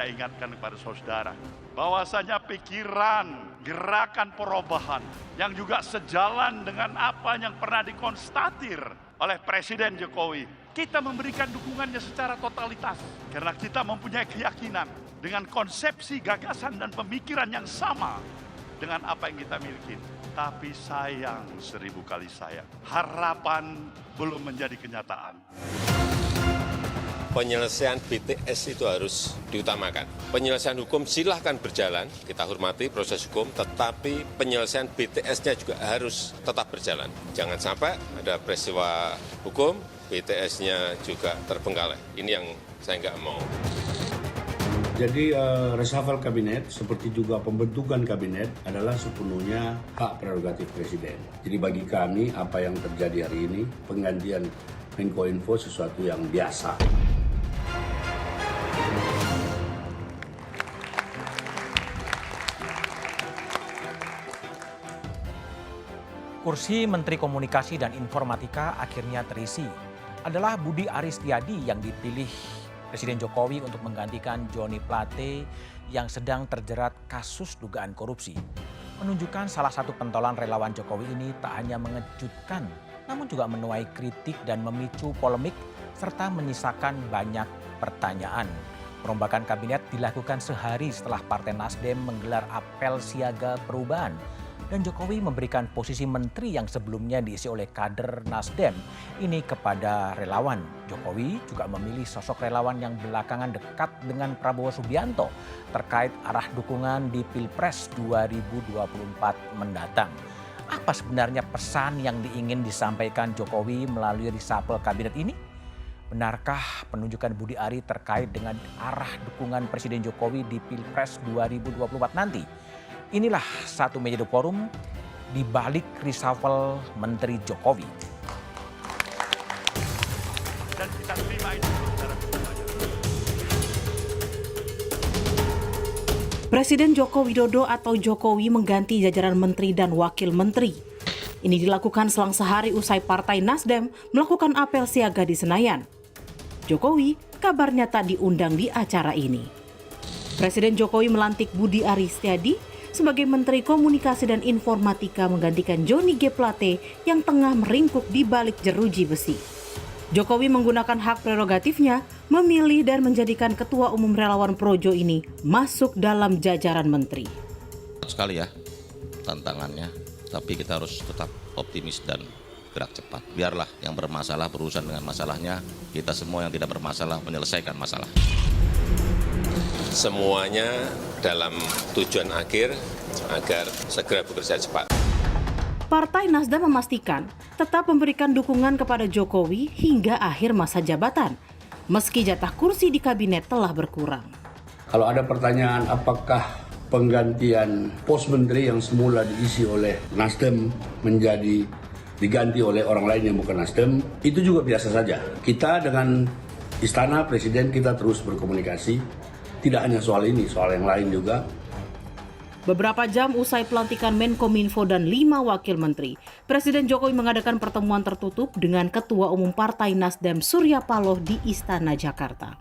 saya ingatkan kepada saudara, bahwasanya pikiran, gerakan perubahan yang juga sejalan dengan apa yang pernah dikonstatir oleh Presiden Jokowi. Kita memberikan dukungannya secara totalitas karena kita mempunyai keyakinan dengan konsepsi, gagasan, dan pemikiran yang sama dengan apa yang kita miliki. Tapi sayang, 1000 kali sayang, harapan belum menjadi kenyataan. Penyelesaian BTS itu harus diutamakan. Penyelesaian hukum silahkan berjalan, kita hormati proses hukum, tetapi penyelesaian BTS-nya juga harus tetap berjalan. Jangan sampai ada peristiwa hukum, BTS-nya juga terbengkalai. Ini yang saya nggak mau. Jadi reshuffle kabinet seperti juga pembentukan kabinet adalah sepenuhnya hak prerogatif Presiden. Jadi bagi kami apa yang terjadi hari ini, penggantian Menko Info sesuatu yang biasa. Kursi Menteri Komunikasi dan Informatika akhirnya terisi. Adalah Budi Aris Setiadi yang dipilih Presiden Jokowi untuk menggantikan Joni Plate yang sedang terjerat kasus dugaan korupsi. Menunjukkan salah satu pentolan relawan Jokowi ini tak hanya mengejutkan, namun juga menuai kritik dan memicu polemik serta menyisakan banyak pertanyaan. Perombakan kabinet dilakukan sehari setelah Partai Nasdem menggelar apel siaga perubahan. Dan Jokowi memberikan posisi menteri yang sebelumnya diisi oleh kader Nasdem ini kepada relawan. Jokowi juga memilih sosok relawan yang belakangan dekat dengan Prabowo Subianto terkait arah dukungan di Pilpres 2024 mendatang. Apa sebenarnya pesan yang ingin disampaikan Jokowi melalui reshuffle kabinet ini? Benarkah penunjukan Budi Ari terkait dengan arah dukungan Presiden Jokowi di Pilpres 2024 nanti? Inilah satu meja The Forum di balik reshuffle Menteri Jokowi. Dan kita terima itu secara bersamaan. Presiden Joko Widodo atau Jokowi mengganti jajaran menteri dan wakil menteri. Ini dilakukan selang sehari usai Partai Nasdem melakukan apel siaga di Senayan. Jokowi kabarnya tak diundang di acara ini. Presiden Jokowi melantik Budi Aris Setiadi sebagai Menteri Komunikasi dan Informatika menggantikan Joni G. Plate yang tengah meringkuk di balik jeruji besi. Jokowi menggunakan hak prerogatifnya memilih dan menjadikan Ketua Umum Relawan Projo ini masuk dalam jajaran menteri. Sekali ya tantangannya, tapi kita harus tetap optimis dan gerak cepat. Biarlah yang bermasalah berurusan dengan masalahnya, kita semua yang tidak bermasalah menyelesaikan masalah. Semuanya dalam tujuan akhir agar segera bekerja cepat. Partai Nasdem memastikan tetap memberikan dukungan kepada Jokowi hingga akhir masa jabatan, meski jatah kursi di kabinet telah berkurang. Kalau ada pertanyaan apakah penggantian pos menteri yang semula diisi oleh Nasdem menjadi diganti oleh orang lain yang bukan Nasdem, itu juga biasa saja. Kita dengan Istana Presiden kita terus berkomunikasi. Tidak hanya soal ini, soal yang lain juga. Beberapa jam usai pelantikan Menkominfo dan 5 wakil menteri, Presiden Jokowi mengadakan pertemuan tertutup dengan Ketua Umum Partai Nasdem Surya Paloh di Istana Jakarta.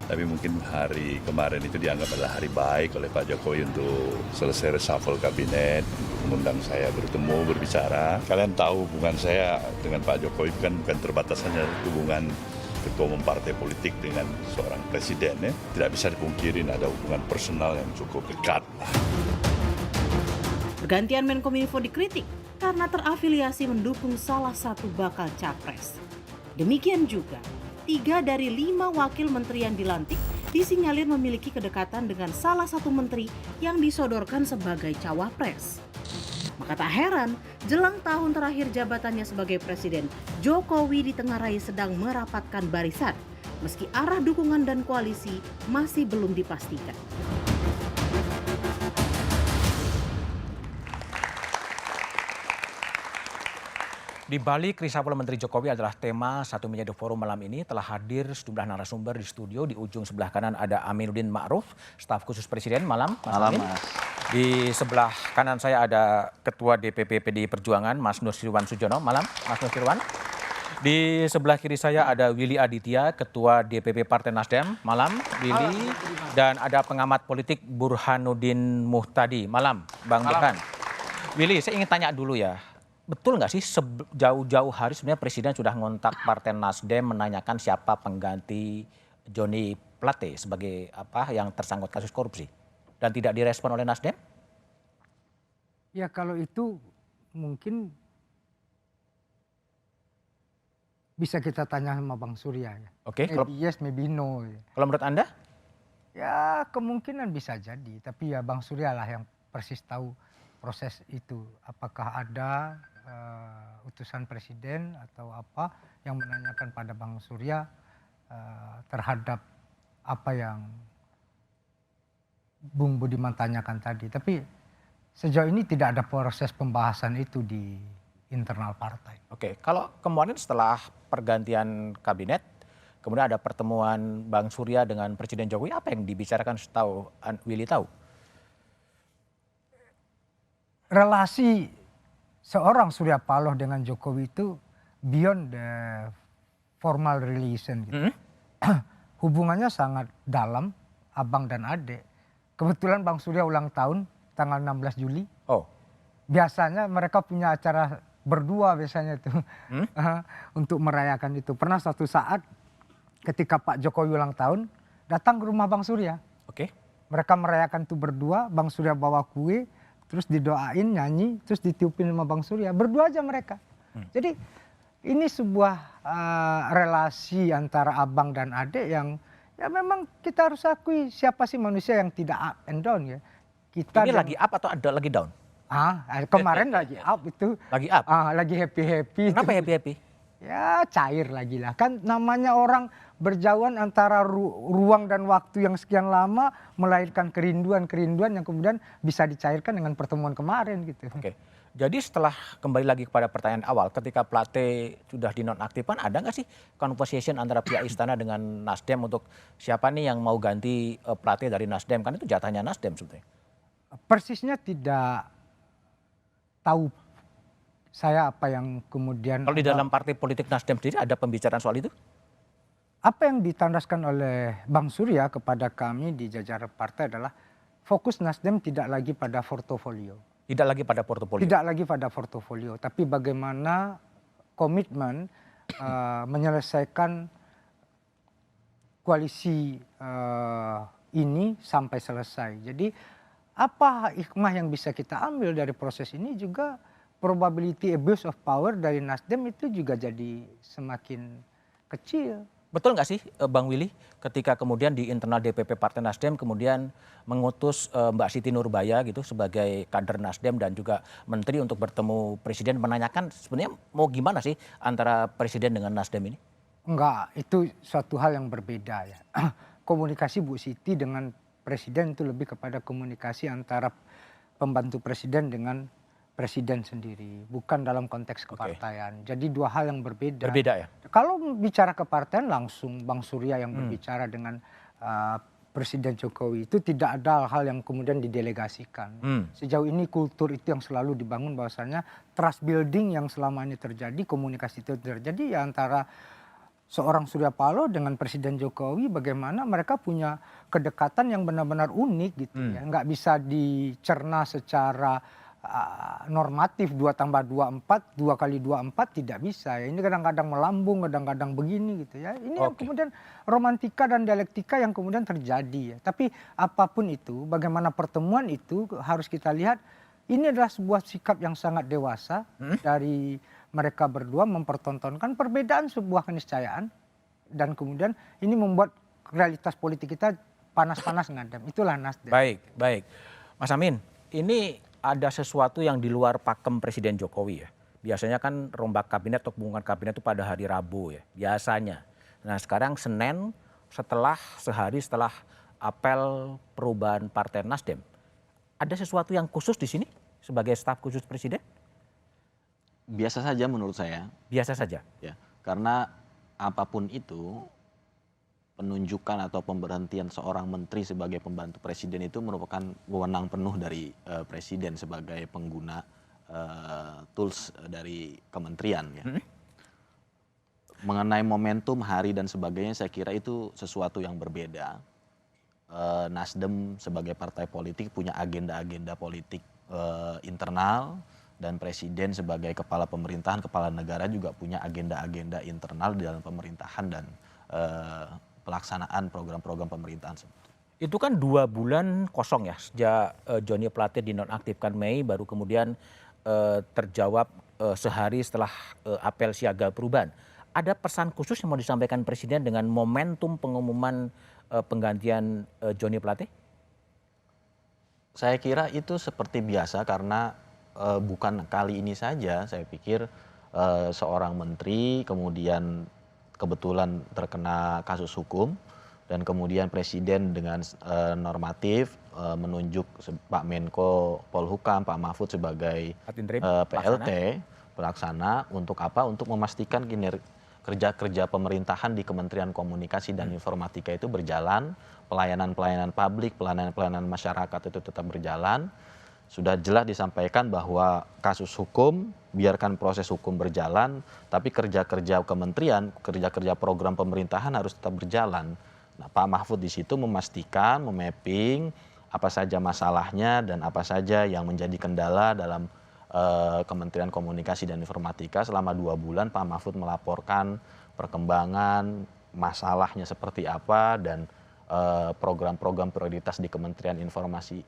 Tapi mungkin hari kemarin itu dianggap adalah hari baik oleh Pak Jokowi untuk selesai reshuffle kabinet, mengundang saya bertemu, berbicara. Kalian tahu hubungan saya dengan Pak Jokowi bukan terbatas hanya hubungan Ketua Umum Partai Politik dengan seorang presiden, ya. Tidak bisa dipungkirin ada hubungan personal yang cukup dekat. Pergantian Menkominfo dikritik karena terafiliasi mendukung salah satu bakal capres. Demikian juga, 3 dari 5 wakil menteri yang dilantik disinyalir memiliki kedekatan dengan salah satu menteri yang disodorkan sebagai cawapres. Maka tak heran, jelang tahun terakhir jabatannya sebagai presiden, Jokowi ditengarai sedang merapatkan barisan, meski arah dukungan dan koalisi masih belum dipastikan. Di balik reshuffle Menteri Jokowi adalah tema satu meja The Forum malam ini. Telah hadir sejumlah narasumber di studio. Di ujung sebelah kanan ada Aminuddin Ma'ruf, staf khusus Presiden. Malam, Mas Amin. Mas. Di sebelah kanan saya ada Ketua DPP PDI Perjuangan, Mas Nusirwan Sujono. Malam, Mas Nusirwan. Di sebelah kiri saya ada Willy Aditya, Ketua DPP Partai Nasdem. Malam, Willy. Dan ada pengamat politik Burhanuddin Muhtadi. Malam, Bang Burhan. Willy, saya ingin tanya dulu ya. Betul nggak sih jauh-jauh hari sebenarnya Presiden sudah ngontak Partai Nasdem menanyakan siapa pengganti Johnny Plate sebagai yang tersangkut kasus korupsi? Dan tidak direspon oleh Nasdem? Ya kalau itu mungkin bisa kita tanya sama Bang Surya ya. Oke, Maybe yes, maybe no. Kalau menurut Anda? Ya kemungkinan bisa jadi, tapi ya Bang Surya lah yang persis tahu proses itu. Apakah ada utusan presiden atau apa yang menanyakan pada Bang Surya terhadap apa yang Bung Budiman tanyakan tadi. Tapi sejauh ini tidak ada proses pembahasan itu di internal partai. Oke, kalau kemarin setelah pergantian kabinet, kemudian ada pertemuan Bang Surya dengan Presiden Jokowi, apa yang dibicarakan setahu Willy tahu? Relasi seorang Surya Paloh dengan Jokowi itu beyond the formal relation. Gitu. Hubungannya sangat dalam, abang dan adik. Kebetulan Bang Surya ulang tahun tanggal 16 Juli. Oh. Biasanya mereka punya acara berdua biasanya itu untuk merayakan itu. Pernah suatu saat ketika Pak Jokowi ulang tahun datang ke rumah Bang Surya. Oke. Mereka merayakan itu berdua, Bang Surya bawa kue, terus didoain, nyanyi, terus ditiupin sama Bang Surya. Berdua aja mereka. Jadi ini sebuah relasi antara abang dan adik yang ya memang kita harus akui siapa sih manusia yang tidak up and down ya. Kita ini lagi up atau ada lagi down? Kemarin lagi up itu. Lagi up? Lagi happy-happy. Kenapa happy-happy? Ya cair lagi lah. Kan namanya orang berjauhan antara ruang dan waktu yang sekian lama melahirkan kerinduan-kerinduan yang kemudian bisa dicairkan dengan pertemuan kemarin gitu. Oke. Jadi setelah kembali lagi kepada pertanyaan awal, ketika Plate sudah dinonaktifkan, ada nggak sih conversation antara pihak istana dengan Nasdem untuk siapa nih yang mau ganti Plate dari Nasdem? Kan itu jatahnya Nasdem sebetulnya. Persisnya tidak tahu saya apa yang kemudian. Kalau di dalam partai politik Nasdem sendiri ada pembicaraan soal itu? Apa yang ditandaskan oleh Bang Surya kepada kami di jajaran partai adalah fokus Nasdem tidak lagi pada portofolio. Tidak lagi pada portofolio. Tidak lagi pada portofolio, tapi bagaimana komitmen menyelesaikan koalisi ini sampai selesai. Jadi apa hikmah yang bisa kita ambil dari proses ini juga probability abuse of power dari Nasdem itu juga jadi semakin kecil. Betul nggak sih Bang Willy ketika kemudian di internal DPP Partai Nasdem kemudian mengutus Mbak Siti Nurbaya gitu sebagai kader Nasdem dan juga menteri untuk bertemu presiden menanyakan sebenarnya mau gimana sih antara presiden dengan Nasdem ini? Enggak, itu suatu hal yang berbeda ya. Komunikasi Bu Siti dengan presiden itu lebih kepada komunikasi antara pembantu presiden dengan presiden sendiri, bukan dalam konteks kepartaian. Jadi dua hal yang berbeda. Berbeda ya? Kalau bicara kepartaian langsung Bang Surya yang berbicara dengan Presiden Jokowi, itu tidak ada hal yang kemudian didelegasikan. Sejauh ini kultur itu yang selalu dibangun bahwasanya trust building yang selama ini terjadi, komunikasi itu terjadi ya antara seorang Surya Paloh dengan Presiden Jokowi, bagaimana mereka punya kedekatan yang benar-benar unik gitu ya. Nggak bisa dicerna secara normatif 2 tambah 2 4, 2 kali 2 4 tidak bisa ya. Ini kadang-kadang melambung, kadang-kadang begini gitu ya. Ini yang kemudian romantika dan dialektika yang kemudian terjadi ya. Tapi apapun itu, bagaimana pertemuan itu harus kita lihat ini adalah sebuah sikap yang sangat dewasa dari mereka berdua mempertontonkan perbedaan sebuah keniscayaan dan kemudian ini membuat realitas politik kita panas-panas ngadem. Itulah Nasdem. Baik, baik. Mas Amin, ini ada sesuatu yang di luar pakem Presiden Jokowi ya. Biasanya kan rombak kabinet atau pengumuman kabinet itu pada hari Rabu ya, biasanya. Nah sekarang Senin sehari setelah apel perubahan Partai Nasdem. Ada sesuatu yang khusus di sini sebagai staf khusus Presiden? Biasa saja menurut saya. Biasa saja? Ya, karena apapun itu penunjukan atau pemberhentian seorang menteri sebagai pembantu presiden itu merupakan wewenang penuh dari presiden sebagai pengguna tools dari kementerian ya. Mengenai momentum, hari dan sebagainya, saya kira itu sesuatu yang berbeda. Nasdem sebagai partai politik punya agenda-agenda politik internal, dan Presiden sebagai kepala pemerintahan, kepala negara juga punya agenda-agenda internal di dalam pemerintahan dan pelaksanaan program-program pemerintahan. Itu kan 2 bulan kosong ya sejak Johnny Plate dinonaktifkan Mei, baru kemudian terjawab sehari setelah apel siaga perubahan. Ada pesan khusus yang mau disampaikan Presiden dengan momentum pengumuman penggantian Johnny Plate? Saya kira itu seperti biasa karena bukan kali ini saja. Saya pikir seorang menteri kemudian kebetulan terkena kasus hukum dan kemudian Presiden dengan normatif menunjuk Pak Menko Polhukam, Pak Mahfud sebagai PLT pelaksana untuk apa? Untuk memastikan kerja-kerja pemerintahan di Kementerian Komunikasi dan Informatika itu berjalan, pelayanan-pelayanan publik, pelayanan-pelayanan masyarakat itu tetap berjalan. Sudah jelas disampaikan bahwa kasus hukum, biarkan proses hukum berjalan, tapi kerja-kerja kementerian, kerja-kerja program pemerintahan harus tetap berjalan. Nah, Pak Mahfud di situ memastikan, memapping apa saja masalahnya dan apa saja yang menjadi kendala dalam Kementerian Komunikasi dan Informatika. Selama 2 bulan Pak Mahfud melaporkan perkembangan masalahnya seperti apa dan program-program prioritas di Kementerian Informasi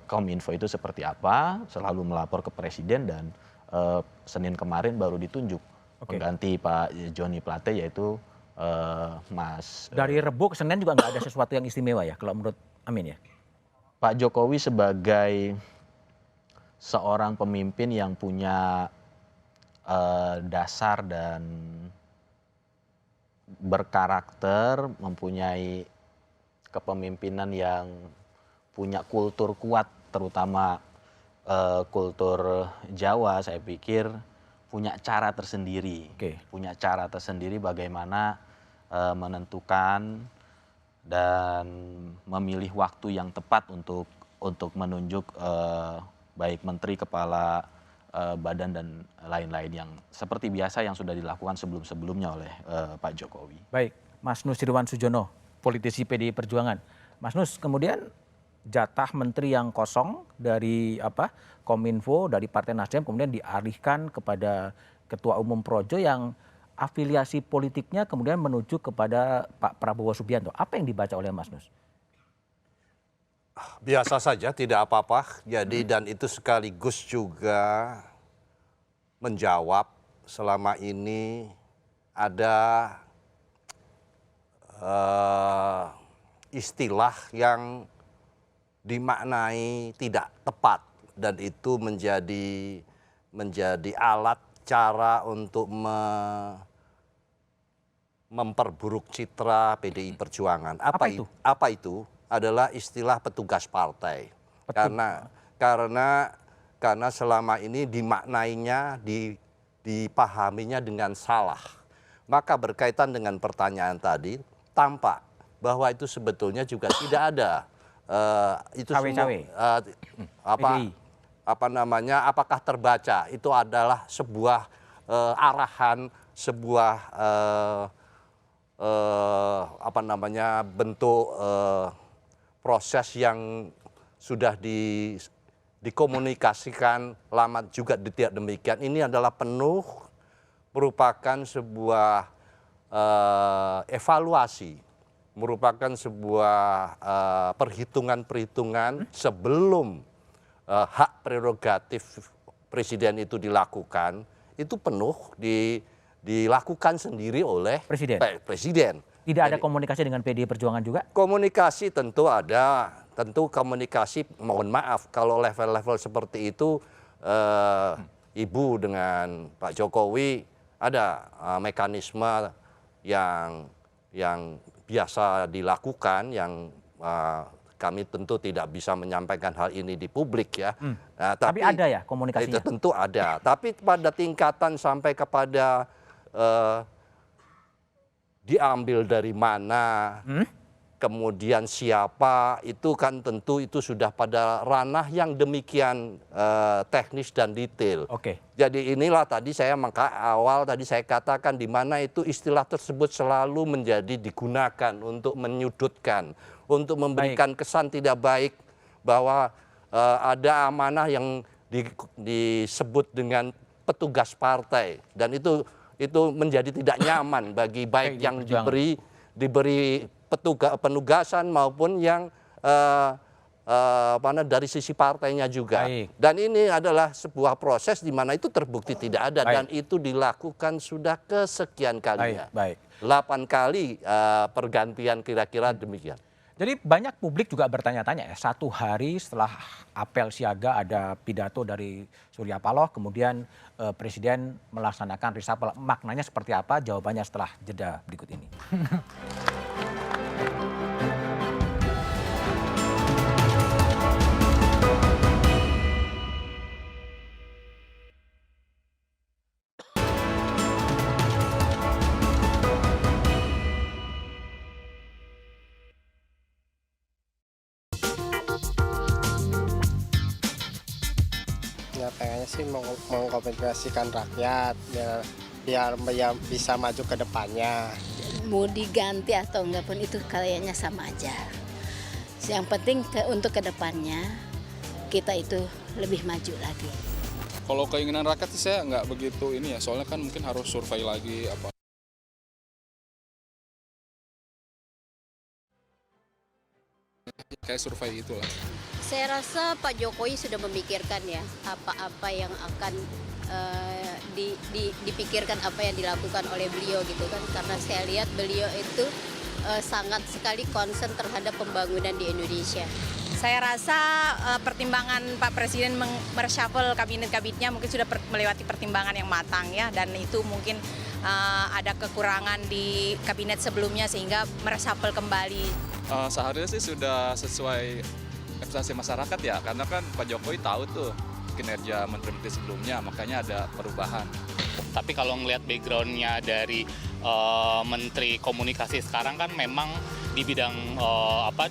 Kominfo itu seperti apa, selalu melapor ke Presiden dan Senin kemarin baru ditunjuk pengganti Pak Johnny Plate yaitu Mas. Dari Rebo ke Senin juga nggak ada sesuatu yang istimewa ya kalau menurut Amin ya? Pak Jokowi sebagai seorang pemimpin yang punya dasar dan berkarakter, mempunyai kepemimpinan yang punya kultur kuat, terutama kultur Jawa, saya pikir punya cara tersendiri. Punya cara tersendiri bagaimana menentukan dan memilih waktu yang tepat untuk menunjuk baik menteri, kepala badan dan lain-lain yang seperti biasa yang sudah dilakukan sebelum-sebelumnya oleh Pak Jokowi. Baik, Mas Nusirwan Sujono, politisi PDI Perjuangan. Mas Nus, kemudian jatah menteri yang kosong dari Kominfo, dari Partai Nasdem kemudian dialihkan kepada Ketua Umum Projo yang afiliasi politiknya kemudian menuju kepada Pak Prabowo Subianto. Apa yang dibaca oleh Mas Nus? Biasa saja, tidak apa-apa. Jadi dan itu sekaligus juga menjawab selama ini ada istilah yang dimaknai tidak tepat dan itu menjadi alat cara untuk memperburuk citra PDI Perjuangan. Apa itu? Adalah istilah petugas partai. Karena selama ini dimaknainya, dipahaminya dengan salah. Maka berkaitan dengan pertanyaan tadi, tampak bahwa itu sebetulnya juga tidak ada. Itu apakah terbaca? Itu adalah sebuah arahan, sebuah bentuk proses yang sudah dikomunikasikan lama juga tidak demikian. Ini adalah penuh merupakan sebuah evaluasi, merupakan sebuah perhitungan-perhitungan sebelum hak prerogatif presiden itu dilakukan, itu penuh dilakukan sendiri oleh presiden. Tidak ada komunikasi dengan PDI Perjuangan juga? Komunikasi tentu ada, komunikasi mohon maaf kalau level-level seperti itu Ibu dengan Pak Jokowi ada mekanisme yang biasa dilakukan yang kami tentu tidak bisa menyampaikan hal ini di publik ya. Nah, tapi ada ya komunikasinya? Itu tentu ada, tapi pada tingkatan sampai kepada diambil dari mana, kemudian siapa, itu kan tentu itu sudah pada ranah yang demikian teknis dan detail. Oke. Jadi inilah tadi saya katakan di mana itu istilah tersebut selalu menjadi digunakan untuk menyudutkan, untuk memberikan kesan tidak baik bahwa ada amanah yang disebut dengan petugas partai, dan itu menjadi tidak nyaman bagi baik yang diberi penugasan maupun yang dari sisi partainya juga. Baik. Dan ini adalah sebuah proses di mana itu terbukti tidak ada. Dan itu dilakukan sudah kesekian kalinya. Baik. 8 kali pergantian kira-kira demikian. Jadi banyak publik juga bertanya-tanya ya, 1 hari setelah apel siaga ada pidato dari Surya Paloh, kemudian Presiden melaksanakan reshuffle. Maknanya seperti apa? Jawabannya setelah jeda berikut ini. Ya pengennya sih mengkomunikasikan rakyat biar bisa maju ke depannya. Mau diganti atau enggak pun itu kayaknya sama aja. Yang penting untuk ke depannya kita itu lebih maju lagi. Kalau keinginan rakyat sih saya nggak begitu ini ya, soalnya kan mungkin harus survei lagi apa. Kayak survei itulah. Saya rasa Pak Jokowi sudah memikirkan ya apa-apa yang akan dipikirkan, apa yang dilakukan oleh beliau gitu kan, karena saya lihat beliau itu sangat sekali concern terhadap pembangunan di Indonesia. Saya rasa pertimbangan Pak Presiden mereshuffle kabinet-kabinetnya mungkin sudah melewati pertimbangan yang matang ya, dan itu mungkin ada kekurangan di kabinet sebelumnya sehingga mereshuffle kembali. Seharusnya sih sudah sesuai ekspektasi masyarakat ya, karena kan Pak Jokowi tahu tuh kinerja menteri-menteri sebelumnya, makanya ada perubahan. Tapi kalau ngelihat background-nya dari Menteri Komunikasi sekarang kan memang di bidang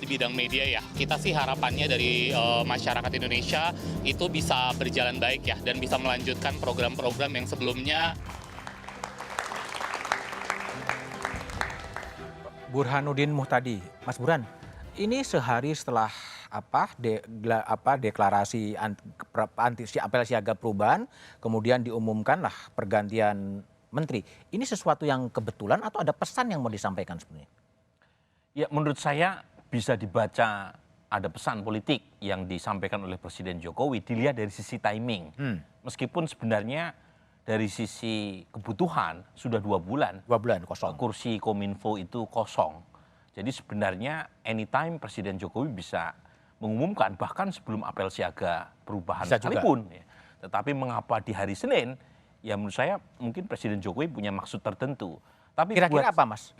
di bidang media ya, kita sih harapannya dari masyarakat Indonesia itu bisa berjalan baik ya, dan bisa melanjutkan program-program yang sebelumnya. Burhanuddin Muhtadi, Mas Burhan, ini sehari setelah deklarasi apel siaga perubahan, kemudian diumumkanlah pergantian menteri. Ini sesuatu yang kebetulan atau ada pesan yang mau disampaikan sebenarnya? Ya, menurut saya bisa dibaca ada pesan politik yang disampaikan oleh Presiden Jokowi, dilihat dari sisi timing. Meskipun sebenarnya dari sisi kebutuhan sudah 2 bulan. 2 bulan kosong. Kursi Kominfo itu kosong. Jadi sebenarnya anytime Presiden Jokowi bisa mengumumkan, bahkan sebelum apel siaga perubahan sekalipun. Ya. Tetapi mengapa di hari Senin? Ya menurut saya mungkin Presiden Jokowi punya maksud tertentu. Tapi kira-kira apa, Mas?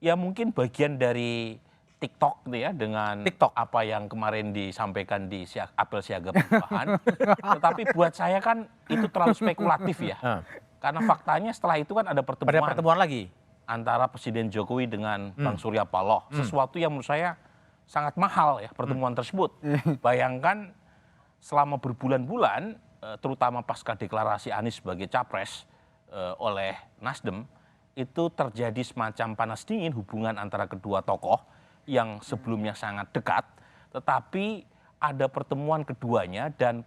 Ya mungkin bagian dari TikTok ya, dengan apa yang kemarin disampaikan di apel siaga perubahan. Tetapi buat saya kan itu terlalu spekulatif ya. Karena faktanya setelah itu kan ada pertemuan lagi antara Presiden Jokowi dengan Bang Surya Paloh. Sesuatu yang menurut saya sangat mahal ya pertemuan tersebut. Bayangkan selama berbulan-bulan, terutama pasca deklarasi Anies sebagai capres oleh Nasdem, itu terjadi semacam panas dingin hubungan antara kedua tokoh yang sebelumnya sangat dekat, tetapi ada pertemuan keduanya, dan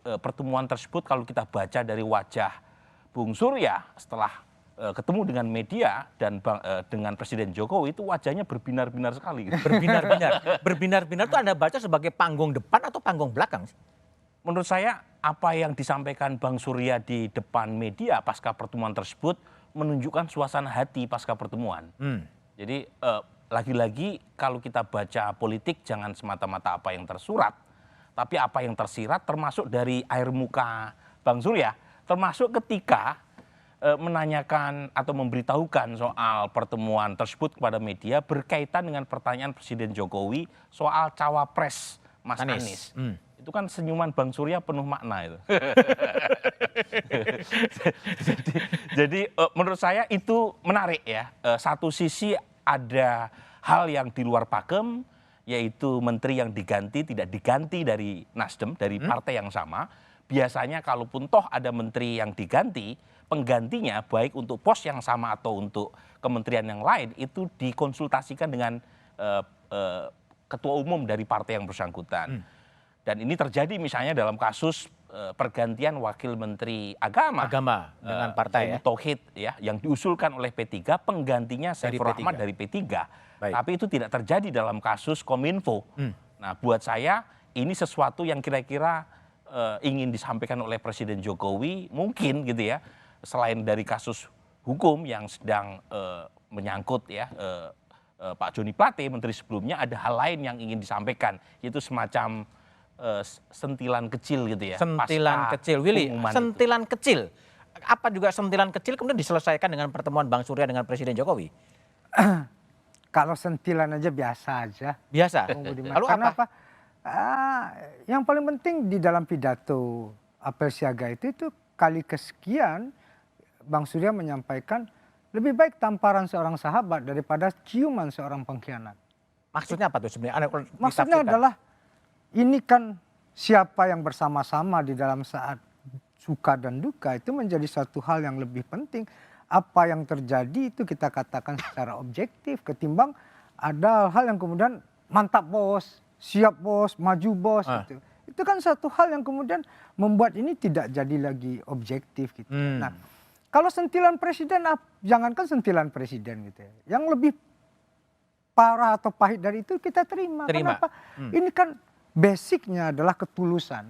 pertemuan tersebut kalau kita baca dari wajah Bung Surya setelah ketemu dengan media dan dengan Presiden Jokowi, itu wajahnya berbinar-binar sekali. Berbinar-binar itu Anda baca sebagai panggung depan atau panggung belakang? Menurut saya apa yang disampaikan Bang Surya di depan media pasca pertemuan tersebut menunjukkan suasana hati pasca pertemuan. Jadi lagi-lagi kalau kita baca politik jangan semata-mata apa yang tersurat, tapi apa yang tersirat, termasuk dari air muka Bang Surya, termasuk ketika menanyakan atau memberitahukan soal pertemuan tersebut kepada media berkaitan dengan pertanyaan Presiden Jokowi soal cawapres Mas Anies. Itu kan senyuman Bang Surya penuh makna itu. jadi menurut saya itu menarik ya. Satu sisi ada hal yang di luar pakem, yaitu menteri yang diganti tidak diganti dari Nasdem, dari partai yang sama. Biasanya kalaupun toh ada menteri yang diganti, penggantinya baik untuk pos yang sama atau untuk kementerian yang lain itu dikonsultasikan dengan ketua umum dari partai yang bersangkutan. Dan ini terjadi misalnya dalam kasus pergantian wakil menteri agama dengan partai Tauhid ya, yang diusulkan oleh P3, penggantinya Saiful Rahman dari P3. Tapi itu tidak terjadi dalam kasus Kominfo. Nah, buat saya ini sesuatu yang kira-kira ingin disampaikan oleh Presiden Jokowi, mungkin gitu ya, selain dari kasus hukum yang sedang menyangkut ya Pak Joni Plate, menteri sebelumnya, ada hal lain yang ingin disampaikan, yaitu semacam sentilan kecil gitu ya. Sentilan kecil, Willy, sentilan kecil. Apa juga sentilan kecil kemudian diselesaikan dengan pertemuan Bang Surya dengan Presiden Jokowi? Kalau sentilan aja biasa aja. Biasa? Lalu karena apa? Yang paling penting di dalam pidato apel siaga itu kali kesekian Bang Surya menyampaikan lebih baik tamparan seorang sahabat daripada ciuman seorang pengkhianat. Maksudnya apa tuh sebenarnya? Maksudnya adalah ini kan siapa yang bersama-sama di dalam saat suka dan duka itu menjadi satu hal yang lebih penting. Apa yang terjadi itu kita katakan secara objektif ketimbang ada hal yang kemudian mantap bos, siap bos, maju bos gitu. Itu kan satu hal yang kemudian membuat ini tidak jadi lagi objektif gitu. Nah, kalau sentilan presiden, jangankan sentilan presiden gitu ya. Yang lebih parah atau pahit dari itu kita terima. Kenapa? Ini kan basicnya adalah ketulusan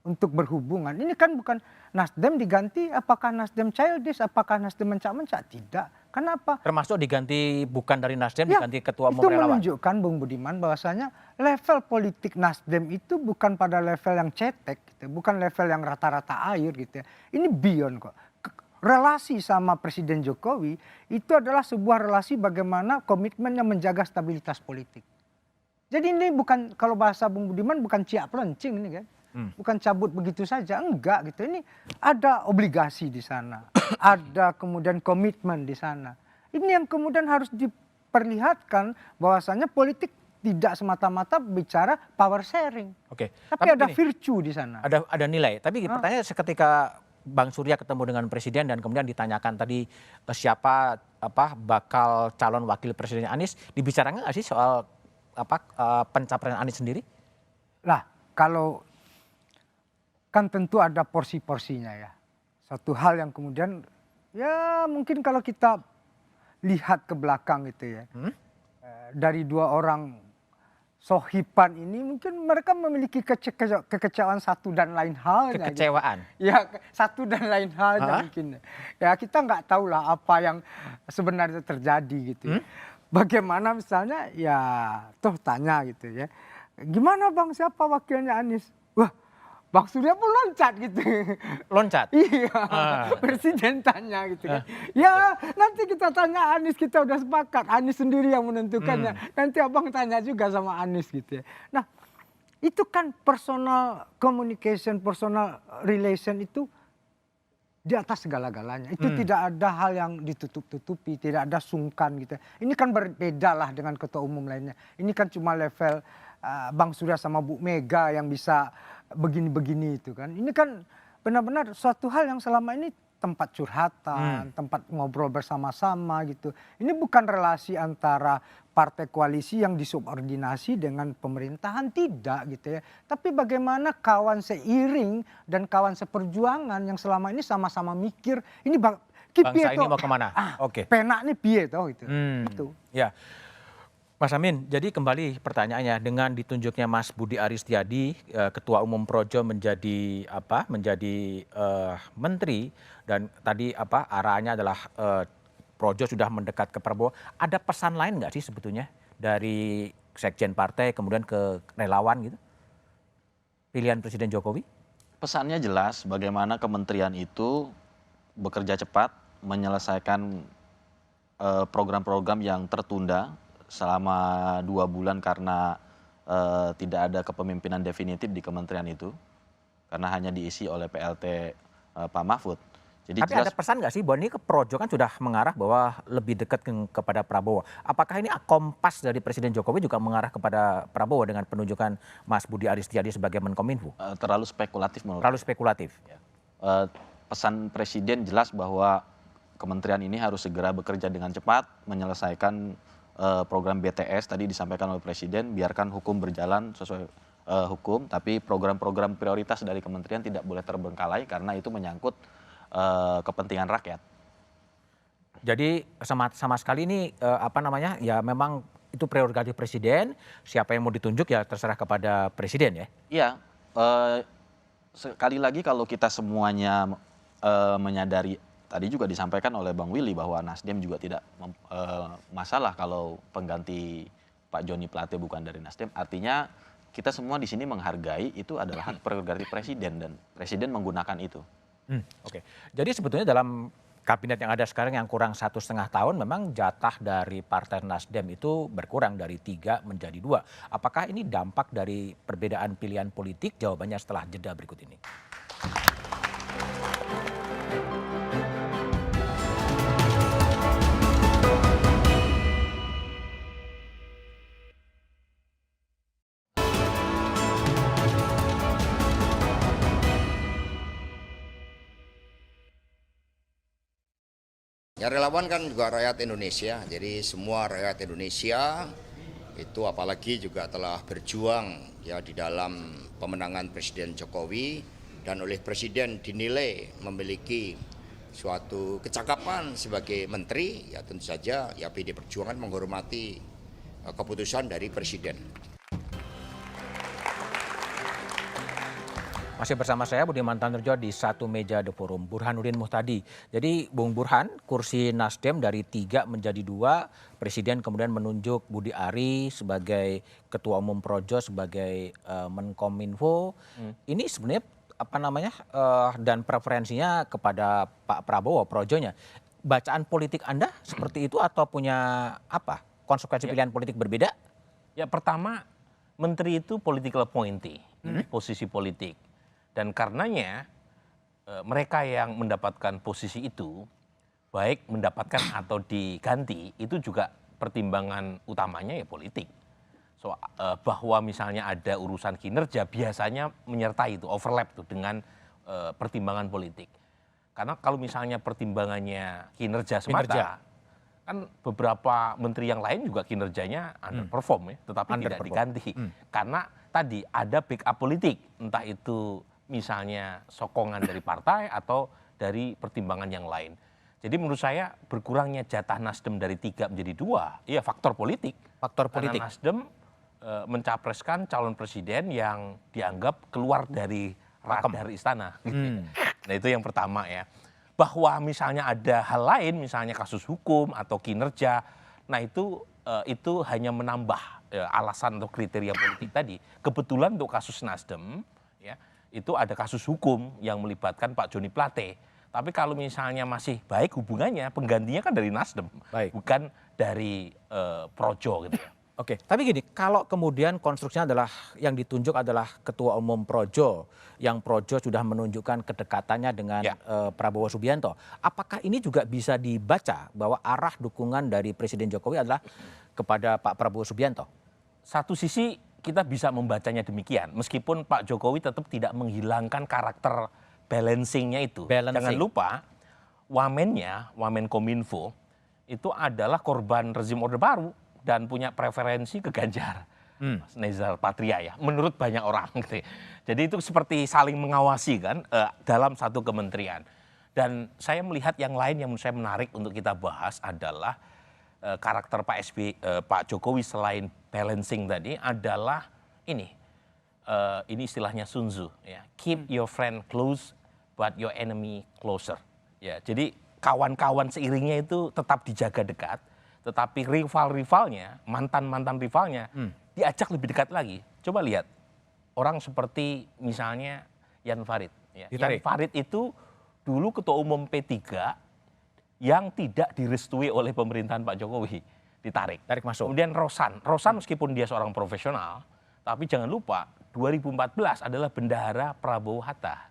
untuk berhubungan. Ini kan bukan Nasdem diganti, apakah Nasdem childish, apakah Nasdem mencak-mencak? Tidak. Kenapa? Termasuk diganti bukan dari Nasdem, diganti ketua umum relawan. relawan. Itu menunjukkan Bung Budiman bahwasanya level politik Nasdem itu bukan pada level yang cetek, gitu. Bukan level yang rata-rata air gitu ya. Ini beyond kok. Relasi sama Presiden Jokowi itu adalah sebuah relasi bagaimana komitmennya menjaga stabilitas politik. Jadi ini bukan, kalau bahasa Bung Budiman, bukan ciak pelencing ini kan. Bukan cabut begitu saja, enggak gitu. Ini ada obligasi di sana, ada kemudian komitmen di sana. Ini yang kemudian harus diperlihatkan bahwasanya politik tidak semata-mata bicara power sharing. Oke. Tapi ada virtue di sana. Ada nilai. Tapi pertanyaan seketika Bang Surya ketemu dengan Presiden dan kemudian ditanyakan tadi siapa bakal calon wakil Presiden Anies, dibicarakan nggak sih soal pencapaian Anies sendiri? Lah, kalau kan tentu ada porsi-porsinya ya. Satu hal yang kemudian ya mungkin kalau kita lihat ke belakang gitu ya. Dari dua orang sohiban ini mungkin mereka memiliki kekecewaan satu dan lain halnya. Kekecewaan? Gitu. Ya satu dan lain halnya mungkin. Ya kita nggak tahu lah apa yang sebenarnya terjadi gitu ya. Bagaimana misalnya ya toh tanya gitu ya. Gimana Bang, siapa wakilnya Anies? Wah, Bang Surya pun loncat gitu. Loncat? Iya, Presiden tanya gitu kan. Ya nanti kita tanya Anies, kita udah sepakat. Anies sendiri yang menentukannya. Nanti abang tanya juga sama Anies gitu ya. Nah itu kan personal communication, personal relation itu di atas segala-galanya. Itu tidak ada hal yang ditutup-tutupi, tidak ada sungkan gitu. Ini kan berbeda lah dengan ketua umum lainnya. Ini kan cuma level Bang Surya sama Bu Mega yang bisa begini-begini itu kan. Ini kan benar-benar suatu hal yang selama ini tempat curhatan, tempat ngobrol bersama-sama gitu. Ini bukan relasi antara partai koalisi yang disubordinasi dengan pemerintahan, tidak gitu ya. Tapi bagaimana kawan seiring dan kawan seperjuangan yang selama ini sama-sama mikir ini bangsa ini mau kemana? Oke. Penak nih piye toh gitu. Itu. Ya. Mas Amin, jadi kembali pertanyaannya, dengan ditunjuknya Mas Budi Aris Setiadi, Ketua Umum Projo menjadi menteri, dan tadi arahannya adalah Projo sudah mendekat ke Prabowo. Ada pesan lain nggak sih sebetulnya dari sekjen partai kemudian ke relawan gitu? Pilihan Presiden Jokowi? Pesannya jelas, bagaimana kementerian itu bekerja cepat menyelesaikan program-program yang tertunda selama 2 bulan karena tidak ada kepemimpinan definitif di kementerian itu, karena hanya diisi oleh PLT Pak Mahfud. Jadi Tapi ada pesan nggak sih bahwa ini ke Projo kan sudah mengarah bahwa lebih dekat kepada Prabowo. Apakah ini kompas dari Presiden Jokowi juga mengarah kepada Prabowo dengan penunjukan Mas Budi Aris Setiadi sebagai Menkominfo? terlalu spekulatif menurut Terlalu spekulatif. pesan Presiden jelas bahwa kementerian ini harus segera bekerja dengan cepat, menyelesaikan program BTS tadi disampaikan oleh Presiden, biarkan hukum berjalan sesuai hukum, tapi program-program prioritas dari kementerian tidak boleh terbengkalai karena itu menyangkut kepentingan rakyat. Jadi sama sekali ini ya memang itu prerogatif Presiden, siapa yang mau ditunjuk ya terserah kepada Presiden ya? Iya, sekali lagi kalau kita semuanya menyadari, tadi juga disampaikan oleh Bang Willy bahwa Nasdem juga tidak masalah kalau pengganti Pak Joni Plate bukan dari Nasdem, artinya kita semua di sini menghargai itu adalah hak prerogatif Presiden dan Presiden menggunakan itu. Oke, jadi sebetulnya dalam kabinet yang ada sekarang yang kurang 1,5 tahun memang jatah dari Partai Nasdem itu berkurang dari 3 menjadi 2. Apakah ini dampak dari perbedaan pilihan politik? Jawabannya setelah jeda berikut ini. Ya relawan kan juga rakyat Indonesia, jadi semua rakyat Indonesia itu apalagi juga telah berjuang ya di dalam pemenangan Presiden Jokowi dan oleh Presiden dinilai memiliki suatu kecakapan sebagai menteri, ya tentu saja ya PD Perjuangan menghormati keputusan dari Presiden. Masih bersama saya Budiman Tanurjo di satu meja The Forum, Burhanuddin Muhtadi. Jadi Bung Burhan, kursi Nasdem dari 3 menjadi 2, Presiden kemudian menunjuk Budi Ari sebagai Ketua Umum Projo, sebagai Menkominfo. Ini sebenarnya dan preferensinya kepada Pak Prabowo, Projonya. Bacaan politik Anda seperti itu atau punya konsekuensi pilihan politik berbeda? Ya pertama, menteri itu political appointee, posisi politik. Dan karenanya mereka yang mendapatkan posisi itu, baik mendapatkan atau diganti, itu juga pertimbangan utamanya ya politik. Bahwa misalnya ada urusan kinerja biasanya menyertai itu, overlap tuh dengan pertimbangan politik. Karena kalau misalnya pertimbangannya kinerja semata, kan beberapa menteri yang lain juga kinerjanya underperform ya, tetapi tidak diganti. Karena tadi ada backup politik, entah itu misalnya sokongan dari partai atau dari pertimbangan yang lain. Jadi menurut saya berkurangnya jatah Nasdem dari 3 menjadi 2, ya faktor politik. Faktor politik. Karena Nasdem mencapreskan calon presiden yang dianggap keluar dari radar istana. Nah itu yang pertama ya. Bahwa misalnya ada hal lain, misalnya kasus hukum atau kinerja, nah itu hanya menambah alasan atau kriteria politik tadi. Kebetulan untuk kasus Nasdem, ya itu ada kasus hukum yang melibatkan Pak Joni Plate. Tapi kalau misalnya masih baik hubungannya, penggantinya kan dari Nasdem, bukan dari Projo gitu ya. Oke, tapi gini, kalau kemudian konstruksinya adalah yang ditunjuk adalah Ketua Umum Projo, yang Projo sudah menunjukkan kedekatannya dengan Prabowo Subianto, apakah ini juga bisa dibaca bahwa arah dukungan dari Presiden Jokowi adalah kepada Pak Prabowo Subianto? Satu sisi kita bisa membacanya demikian, meskipun Pak Jokowi tetap tidak menghilangkan karakter balancingnya itu. Jangan lupa, Wamen Kominfo itu adalah korban rezim Orde Baru dan punya preferensi ke Ganjar, Mas Nezar Patria ya, menurut banyak orang. Gitu. Jadi itu seperti saling mengawasi kan dalam satu kementerian. Dan saya melihat yang lain yang menurut saya menarik untuk kita bahas adalah karakter Pak Jokowi selain balancing tadi adalah ini istilahnya Sun Tzu ya, keep your friend close but your enemy closer ya. Jadi kawan-kawan seiringnya itu tetap dijaga dekat, tetapi rivalnya, mantan rivalnya diajak lebih dekat lagi. Coba lihat orang seperti misalnya Jan Farid ya. Jan Farid itu dulu ketua umum P3 yang tidak direstui oleh pemerintahan Pak Jokowi, ditarik masuk. Kemudian Rosan meskipun dia seorang profesional, tapi jangan lupa 2014 adalah bendahara Prabowo Hatta.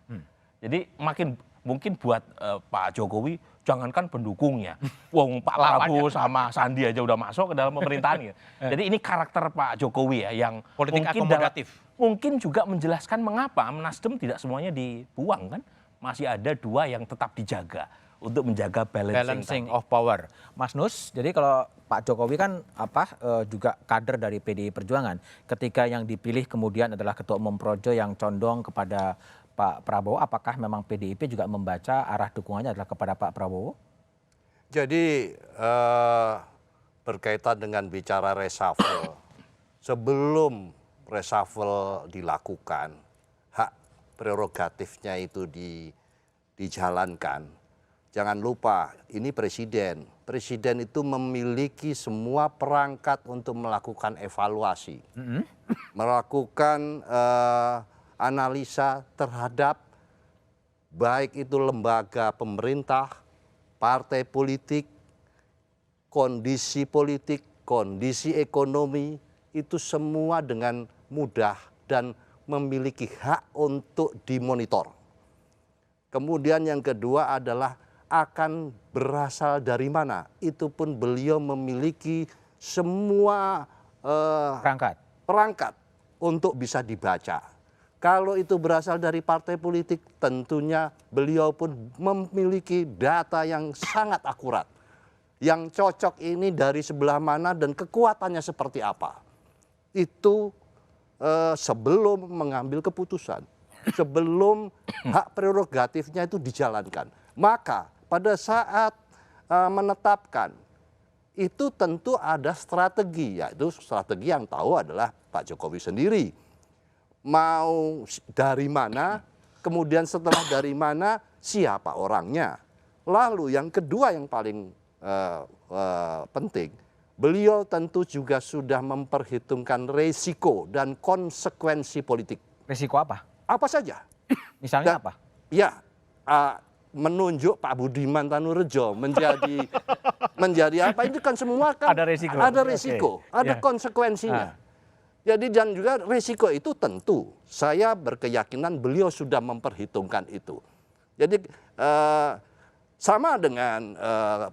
Jadi makin mungkin buat Pak Jokowi jangankan pendukungnya, wong Pak Prabowo sama Sandi aja udah masuk ke dalam pemerintahan. Jadi ini karakter Pak Jokowi ya yang politik mungkin akomodatif. mungkin juga menjelaskan mengapa Nasdem tidak semuanya dibuang kan, masih ada 2 yang tetap dijaga untuk menjaga balancing of power. Mas Nus, jadi kalau Pak Jokowi kan juga kader dari PDI Perjuangan, ketika yang dipilih kemudian adalah Ketua Umum Projo yang condong kepada Pak Prabowo, apakah memang PDIP juga membaca arah dukungannya adalah kepada Pak Prabowo? Jadi berkaitan dengan bicara reshuffle, sebelum reshuffle dilakukan, hak prerogatifnya itu dijalankan. Jangan lupa, ini presiden. Presiden itu memiliki semua perangkat untuk melakukan evaluasi, melakukan analisa terhadap baik itu lembaga pemerintah, partai politik, kondisi ekonomi, itu semua dengan mudah dan memiliki hak untuk dimonitor. Kemudian yang kedua adalah akan berasal dari mana. Itu pun beliau memiliki semua perangkat untuk bisa dibaca. Kalau itu berasal dari partai politik, tentunya beliau pun memiliki data yang sangat akurat. Yang cocok ini dari sebelah mana dan kekuatannya seperti apa. Itu sebelum mengambil keputusan, sebelum hak prerogatifnya itu dijalankan. Maka pada saat menetapkan, itu tentu ada strategi, yaitu strategi yang tahu adalah Pak Jokowi sendiri. Mau dari mana, kemudian setelah dari mana, siapa orangnya. Lalu yang kedua yang paling penting, beliau tentu juga sudah memperhitungkan resiko dan konsekuensi politik. Resiko apa? Apa saja. Misalnya apa? Ya, menunjuk Pak Budiman Tanurejo menjadi apa, itu kan semua kan ada resiko, ada konsekuensinya. Jadi dan juga risiko itu tentu saya berkeyakinan beliau sudah memperhitungkan itu. Jadi sama dengan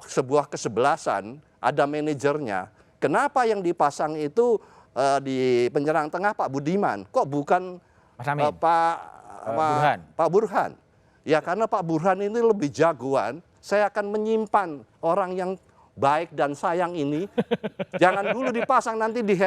sebuah kesebelasan, ada manajernya. Kenapa yang dipasang itu di penyerang tengah Pak Budiman? Kok bukan Pak Burhan? Ya karena Pak Burhan ini lebih jagoan. Saya akan menyimpan orang yang baik dan sayang ini, jangan dulu dipasang, nanti di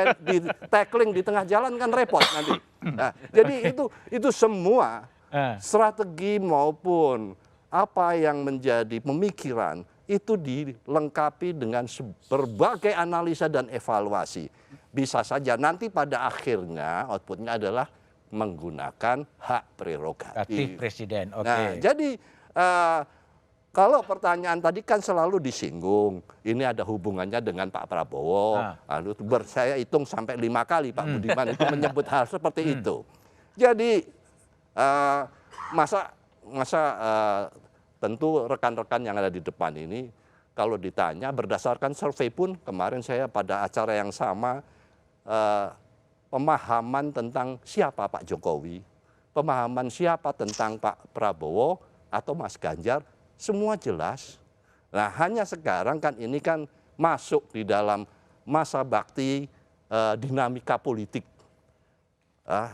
tackling di tengah jalan kan repot nanti. Nah, jadi itu semua strategi maupun apa yang menjadi pemikiran itu dilengkapi dengan berbagai analisa dan evaluasi. Bisa saja nanti pada akhirnya outputnya adalah menggunakan hak prerogatif presiden. Nah, jadi kalau pertanyaan tadi kan selalu disinggung, ini ada hubungannya dengan Pak Prabowo. Lalu saya hitung sampai 5 kali Pak Budiman itu menyebut hal seperti itu. Jadi tentu rekan-rekan yang ada di depan ini, kalau ditanya berdasarkan survei pun kemarin saya pada acara yang sama, pemahaman tentang siapa Pak Jokowi, pemahaman siapa tentang Pak Prabowo atau Mas Ganjar, semua jelas. Nah hanya sekarang kan ini kan masuk di dalam masa bakti dinamika politik.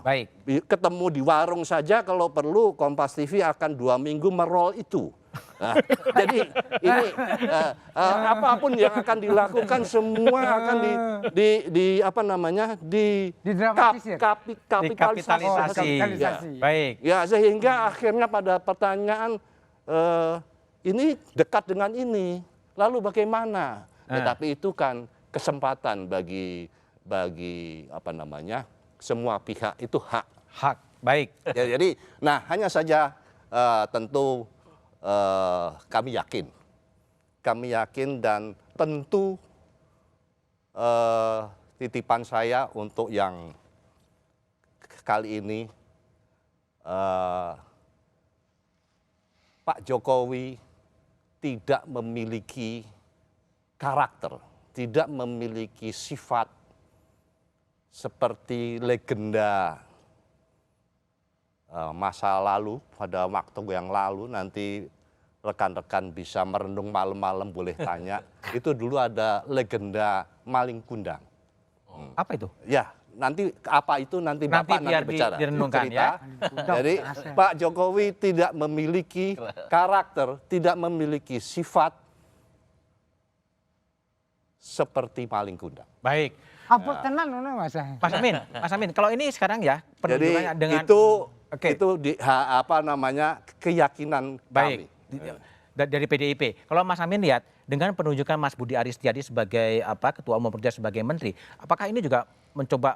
Baik. Ketemu di warung saja kalau perlu Kompas TV akan 2 minggu merol itu. Nah, jadi ini apapun yang akan dilakukan semua akan dikapitalisasi. Ya. Baik. Ya sehingga akhirnya pada pertanyaan ini dekat dengan ini, lalu bagaimana? Tetapi itu kan kesempatan bagi semua pihak, itu hak. Baik. Ya, jadi, nah hanya saja tentu kami yakin dan tentu titipan saya untuk yang kali ini, Pak Jokowi tidak memiliki karakter, tidak memiliki sifat seperti legenda masa lalu, pada waktu yang lalu, nanti rekan-rekan bisa merenung malam-malam boleh tanya. Itu dulu ada legenda maling kundang. Apa itu? Ya, nanti apa itu nanti Bapak nanti bicara. Direnungkan cerita. ya. Jadi Pak Jokowi tidak memiliki karakter, tidak memiliki sifat seperti maling kundang. Baik. Apa tenan Mas? Mas Amin, kalau ini sekarang ya Jadi penunjukannya dengan itu keyakinan baik kami. dari PDIP. Kalau Mas Amin lihat dengan penunjukan Mas Budi Aris Setiadi sebagai Ketua Umum Perjuangan sebagai Menteri, apakah ini juga mencoba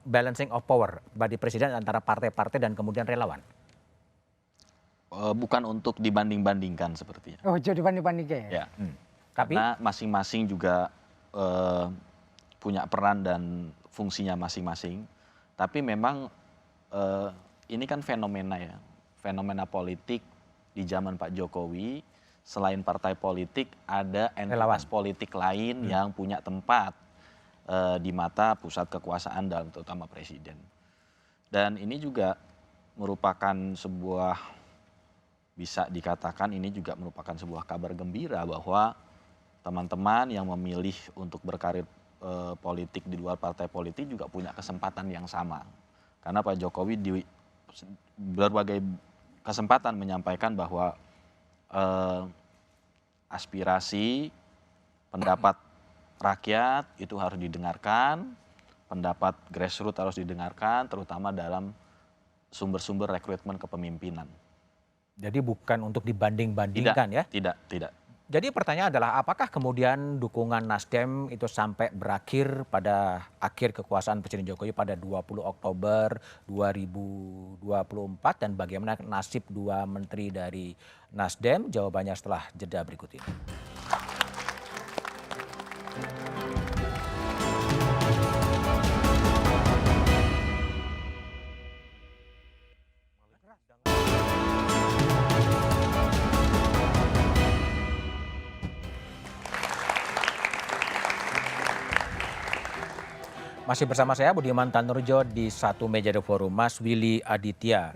balancing of power bagi Presiden antara partai-partai dan kemudian relawan? Bukan untuk dibanding-bandingkan sepertinya. Oh, jadi banding-bandingnya ya? Tapi karena masing-masing juga punya peran dan fungsinya masing-masing. Tapi memang ini kan fenomena ya, fenomena politik di zaman Pak Jokowi. Selain partai politik, ada entitas politik lain yang punya tempat di mata pusat kekuasaan dan terutama Presiden. Dan ini juga merupakan sebuah, bisa dikatakan ini juga merupakan sebuah kabar gembira bahwa teman-teman yang memilih untuk berkarir politik di luar partai politik juga punya kesempatan yang sama. Karena Pak Jokowi di berbagai kesempatan menyampaikan bahwa aspirasi, pendapat rakyat itu harus didengarkan, pendapat grassroots harus didengarkan, terutama dalam sumber-sumber rekrutmen kepemimpinan. Jadi bukan untuk dibanding-bandingkan ya? Tidak. Jadi pertanyaan adalah apakah kemudian dukungan Nasdem itu sampai berakhir pada akhir kekuasaan Presiden Jokowi pada 20 Oktober 2024 dan bagaimana nasib dua menteri dari Nasdem? Jawabannya setelah jeda berikut ini. Masih bersama saya Budiman Tanurjo di satu meja The Forum. Mas Willy Aditya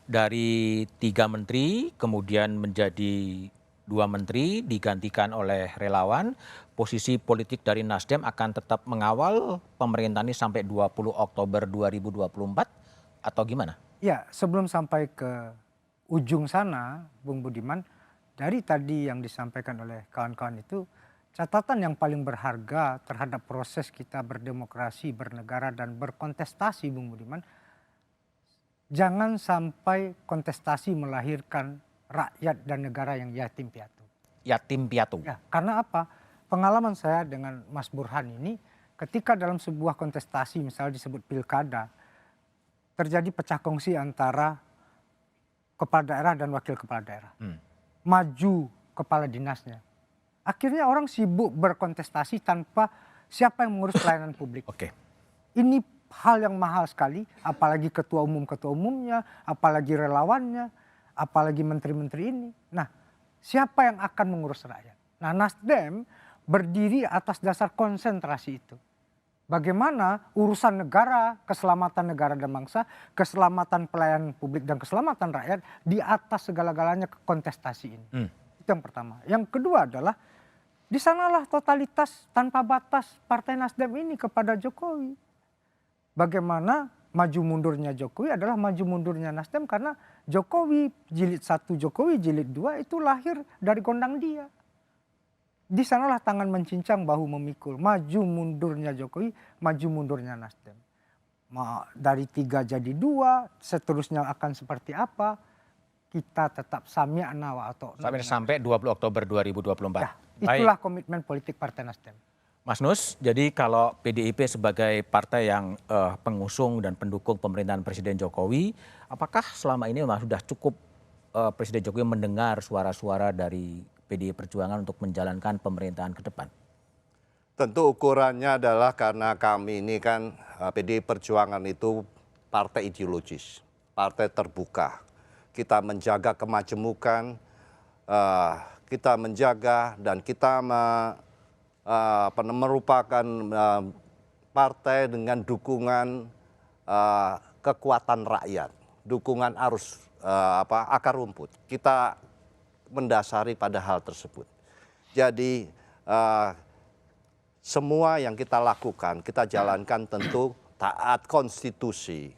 dari 3 menteri kemudian menjadi 2 menteri digantikan oleh relawan. Posisi politik dari Nasdem akan tetap mengawal pemerintahan ini sampai 20 Oktober 2024 atau gimana? Ya, sebelum sampai ke ujung sana, Bung Budiman, dari tadi yang disampaikan oleh kawan-kawan itu, catatan yang paling berharga terhadap proses kita berdemokrasi, bernegara, dan berkontestasi, Bung Budiman, jangan sampai kontestasi melahirkan rakyat dan negara yang yatim piatu. Yatim piatu? Ya, karena apa? Pengalaman saya dengan Mas Burhan ini, ketika dalam sebuah kontestasi, misalnya disebut pilkada, terjadi pecah kongsi antara kepala daerah dan wakil kepala daerah. Maju kepala dinasnya. Akhirnya orang sibuk berkontestasi tanpa siapa yang mengurus pelayanan publik. Ini hal yang mahal sekali, apalagi ketua umumnya, apalagi relawannya, apalagi menteri-menteri ini. Nah, siapa yang akan mengurus rakyat? Nah, Nasdem berdiri atas dasar konsentrasi itu. Bagaimana urusan negara, keselamatan negara dan bangsa, keselamatan pelayanan publik dan keselamatan rakyat di atas segala-galanya kontestasi ini. Itu yang pertama. Yang kedua adalah di sanalah totalitas tanpa batas Partai Nasdem ini kepada Jokowi. Bagaimana maju mundurnya Jokowi adalah maju mundurnya Nasdem karena Jokowi jilid 1, Jokowi jilid 2 itu lahir dari gondang dia. Di sanalah tangan mencincang bahu memikul. Maju mundurnya Jokowi, maju mundurnya Nasdem. Dari 3 jadi 2, seterusnya akan seperti apa? Kita tetap sami'na wa ata'na. Sampai 20 Oktober 2024. Ya, itulah komitmen politik Partai Nasdem. Mas Nus, jadi kalau PDIP sebagai partai yang pengusung dan pendukung pemerintahan Presiden Jokowi, apakah selama ini memang sudah cukup Presiden Jokowi mendengar suara-suara dari PDI Perjuangan untuk menjalankan pemerintahan ke depan? Tentu ukurannya adalah karena kami ini kan PDI Perjuangan itu partai ideologis, partai terbuka. Kita menjaga kemajemukan, kita menjaga dan kita merupakan partai dengan dukungan kekuatan rakyat. dukungan arus akar rumput. Kita mendasari pada hal tersebut. Jadi semua yang kita lakukan, kita jalankan tentu taat konstitusi.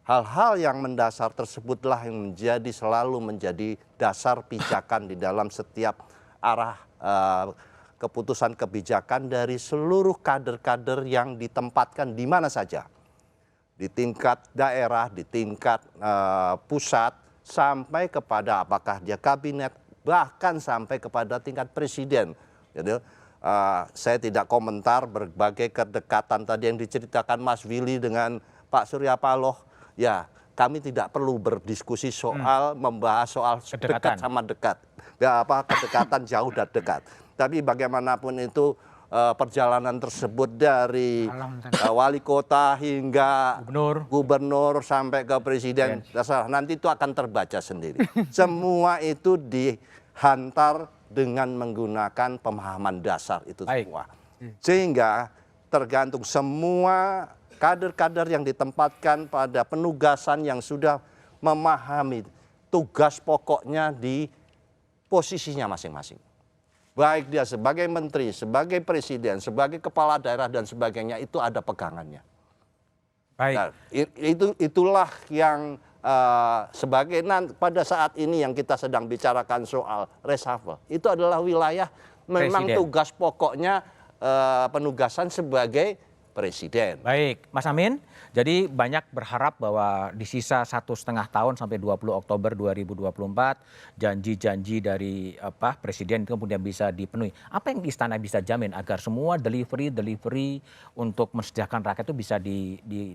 Hal-hal yang mendasar tersebutlah yang selalu menjadi dasar pijakan di dalam setiap arah keputusan kebijakan dari seluruh kader-kader yang ditempatkan di mana saja. Di tingkat daerah, di tingkat pusat, sampai kepada apakah dia kabinet, bahkan sampai kepada tingkat presiden. Jadi, saya tidak komentar berbagai kedekatan tadi yang diceritakan Mas Willy dengan Pak Surya Paloh. Ya, kami tidak perlu berdiskusi soal membahas soal dekat sama dekat. Ya, kedekatan jauh dan dekat. Tapi bagaimanapun itu perjalanan tersebut dari wali kota hingga gubernur sampai ke presiden, nanti itu akan terbaca sendiri. Semua itu dihantar dengan menggunakan pemahaman dasar itu semua. Sehingga tergantung semua kader-kader yang ditempatkan pada penugasan yang sudah memahami tugas pokoknya di posisinya masing-masing. Baik dia sebagai menteri, sebagai presiden, sebagai kepala daerah dan sebagainya, itu ada pegangannya. Baik. Nah, itulah yang pada saat ini yang kita sedang bicarakan soal reshuffle. Itu adalah wilayah memang presiden. Tugas pokoknya penugasan sebagai presiden. Baik, Mas Amin. Jadi banyak berharap bahwa di sisa 1,5 tahun sampai 20 Oktober 2024 janji-janji dari presiden itu kemudian bisa dipenuhi. Apa yang istana bisa jamin agar semua delivery untuk mensejahterakan rakyat itu bisa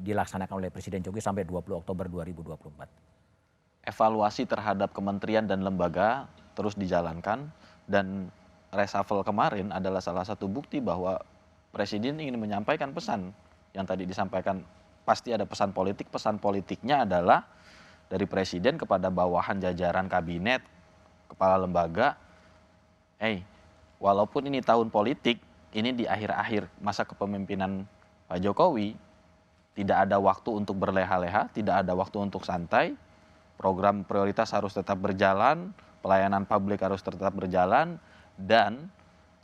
dilaksanakan oleh Presiden Jokowi sampai 20 Oktober 2024? Evaluasi terhadap kementerian dan lembaga terus dijalankan, dan reshuffle kemarin adalah salah satu bukti bahwa Presiden ingin menyampaikan pesan yang tadi disampaikan. Pasti ada pesan politik. Pesan politiknya adalah dari Presiden kepada bawahan jajaran kabinet, kepala lembaga. Walaupun ini tahun politik, ini di akhir-akhir masa kepemimpinan Pak Jokowi, tidak ada waktu untuk berleha-leha, tidak ada waktu untuk santai. Program prioritas harus tetap berjalan, pelayanan publik harus tetap berjalan, dan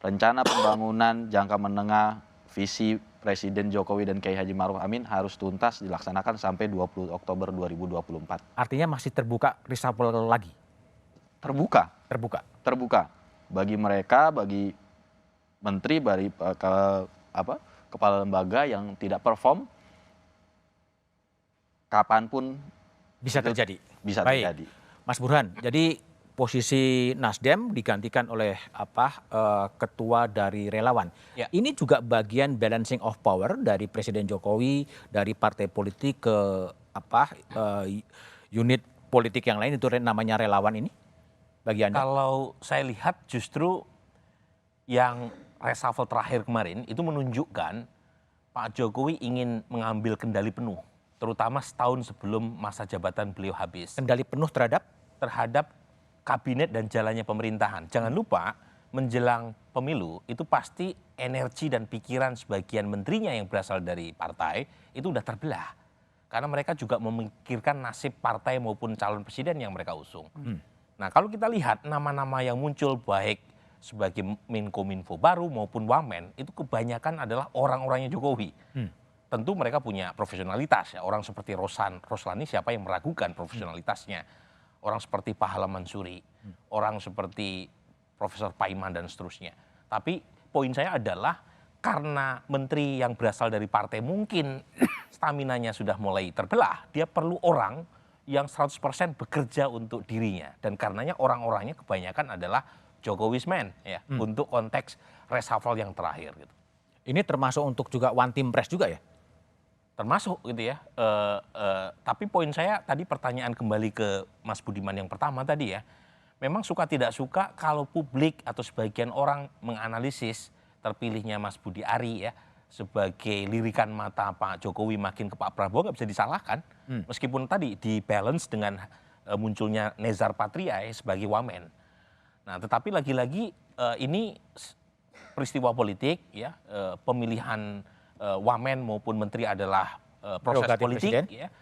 rencana pembangunan jangka menengah visi Presiden Jokowi dan Kiai Haji Ma'ruf Amin harus tuntas dilaksanakan sampai 20 Oktober 2024. Artinya masih terbuka reshuffle lagi? Terbuka. Terbuka. Bagi mereka, bagi menteri, bagi kepala lembaga yang tidak perform, kapanpun bisa terjadi. Bisa Baik. terjadi. Mas Burhan, jadi posisi Nasdem digantikan oleh ketua dari relawan. Ya. Ini juga bagian balancing of power dari Presiden Jokowi, dari partai politik ke unit politik yang lain, itu namanya relawan ini bagi Anda? Kalau saya lihat justru yang reshuffle terakhir kemarin itu menunjukkan Pak Jokowi ingin mengambil kendali penuh, terutama setahun sebelum masa jabatan beliau habis. Kendali penuh terhadap kabinet dan jalannya pemerintahan. Jangan lupa menjelang pemilu itu pasti energi dan pikiran sebagian menterinya yang berasal dari partai itu udah terbelah. Karena mereka juga memikirkan nasib partai maupun calon presiden yang mereka usung. Nah, kalau kita lihat nama-nama yang muncul baik sebagai Menkominfo baru maupun Wamen, itu kebanyakan adalah orang-orangnya Jokowi. Tentu mereka punya profesionalitas ya. Orang seperti Roslani, siapa yang meragukan profesionalitasnya? Orang seperti Pahala Mansuri, orang seperti Profesor Paiman dan seterusnya. Tapi poin saya adalah karena menteri yang berasal dari partai mungkin staminanya sudah mulai terbelah, dia perlu orang yang 100% bekerja untuk dirinya. Dan karenanya orang-orangnya kebanyakan adalah Jokowi's man ya, untuk konteks reshuffle yang terakhir. Gitu. Ini termasuk untuk juga one team press juga ya? Termasuk gitu ya, tapi poin saya tadi pertanyaan kembali ke Mas Budiman yang pertama tadi ya, memang suka tidak suka kalau publik atau sebagian orang menganalisis terpilihnya Mas Budi Ari ya sebagai lirikan mata Pak Jokowi makin ke Pak Prabowo nggak bisa disalahkan, meskipun tadi di balance dengan munculnya Nezar Patria ya, sebagai Wamen. Nah tetapi lagi-lagi ini peristiwa politik ya, pemilihan Wamen maupun menteri adalah proses politik ya.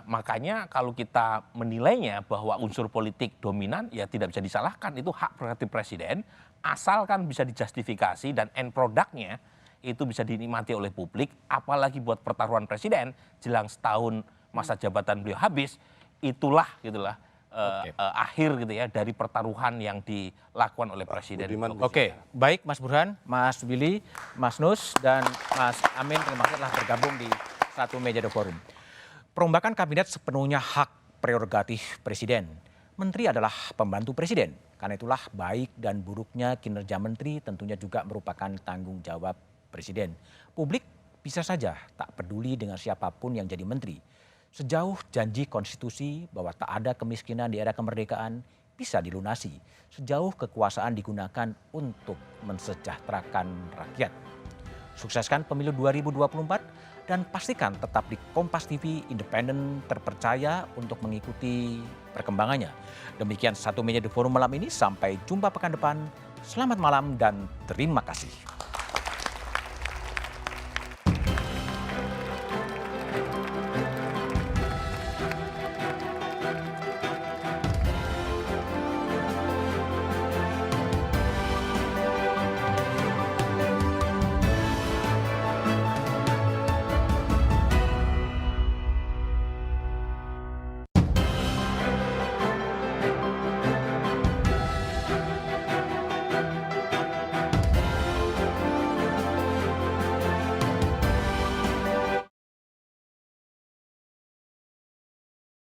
Makanya kalau kita menilainya bahwa unsur politik dominan ya tidak bisa disalahkan, itu hak prerogatif presiden, asalkan bisa dijustifikasi dan end produknya itu bisa dinikmati oleh publik, apalagi buat pertaruhan presiden jelang setahun masa jabatan beliau habis, itulah gitulah akhir gitu ya dari pertaruhan yang dilakukan oleh presiden. Oke, baik Mas Burhan, Mas Willy, Mas Nus dan Mas Amin, terima kasih telah bergabung di Satu Meja The Forum. Perombakan kabinet sepenuhnya hak prerogatif presiden. Menteri adalah pembantu presiden. Karena itulah baik dan buruknya kinerja menteri tentunya juga merupakan tanggung jawab presiden. Publik bisa saja tak peduli dengan siapapun yang jadi menteri. Sejauh janji konstitusi bahwa tak ada kemiskinan di era kemerdekaan bisa dilunasi. Sejauh kekuasaan digunakan untuk mensejahterakan rakyat. Sukseskan pemilu 2024 dan pastikan tetap di Kompas TV independen terpercaya untuk mengikuti perkembangannya. Demikian Satu Meja The Forum malam ini, sampai jumpa pekan depan. Selamat malam dan terima kasih.